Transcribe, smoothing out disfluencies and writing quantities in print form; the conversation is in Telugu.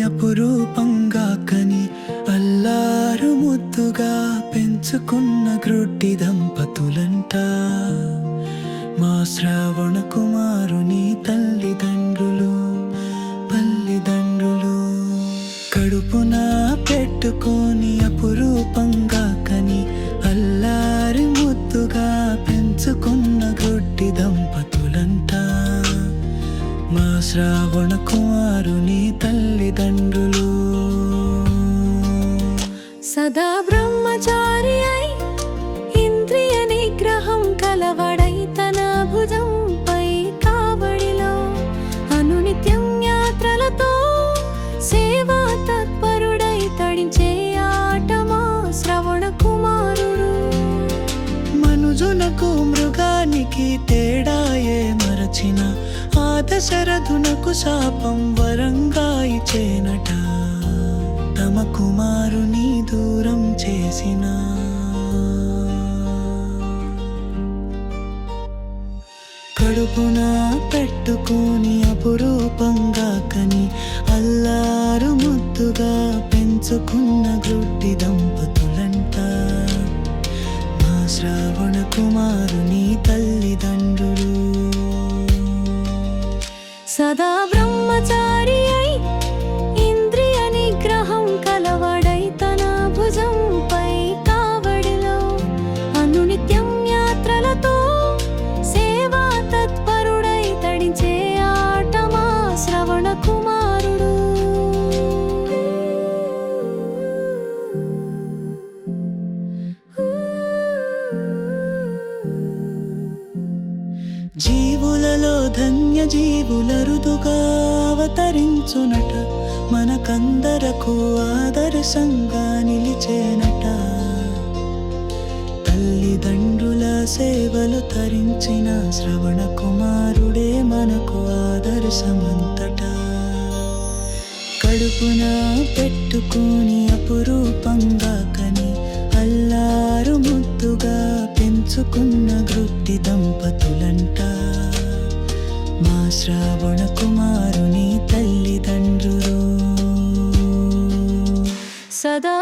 అపురూపంగా కని అల్లారు ముద్దుగా పెంచుకున్న గ్రుడ్డి దంపతులంట. మా శ్రావణ కుమారుని తల్లిదండ్రులు కడుపున పెట్టుకొని అపురూపంగా కని అల్లారి ముద్దుగా పెంచుకున్న గ్రుడ్డి దంపతులంట. మా శ్రావణ కుమారుని తల్లిదండ్రులు సదా బ్రహ్మచారి అయి ఇంద్రియ నిగ్రహం కలవడై తన భుజంపై కావడిలో అనునిత్యం యాత్రలతో సేవా తత్పరుడై తడించే ఆటమా శ్రవణ కుమారుడు. మనుజునకు మృగానికి తేడాయే మరచిన ఆ దశరథునకు శాపం వరంగా ఇచ్చేనట. తమ కుమారుని దూరం చేసిన కడుపున పెట్టుకొని అపురూపంగా కని అల్లారు ముద్దుగా పెంచుకున్న గ్రుడ్డి దంపతులంట. మా శ్రావణ కుమారుని తల్లిదండ్రులు సదా బ్రహ్మచారి అయి ఇంద్రియ నిగ్రహం కలవడై తన భుజంపై కావడిలో అనునిత్యం యాత్రలతో సేవా తత్పరుడై తడించే ఆటమా శ్రవణ కుమారుడు. జీవులలో ధన్య జీవుల రుదుగా అవతరించునట. మనకందరకు ఆదర్శంగా నిలిచేనట. తల్లిదండ్రుల సేవలు తరించిన శ్రవణ కుమారుడే మనకు ఆదర్శమంతట. కడుపున పెట్టుకొని అపురూపంగా కని అల్లారు ముద్దుగా పెంచుకున్న గ్రుడ్డి దంపతులంట. మా శ్రావణ కుమారుని తల్లిదండ్రులు సదా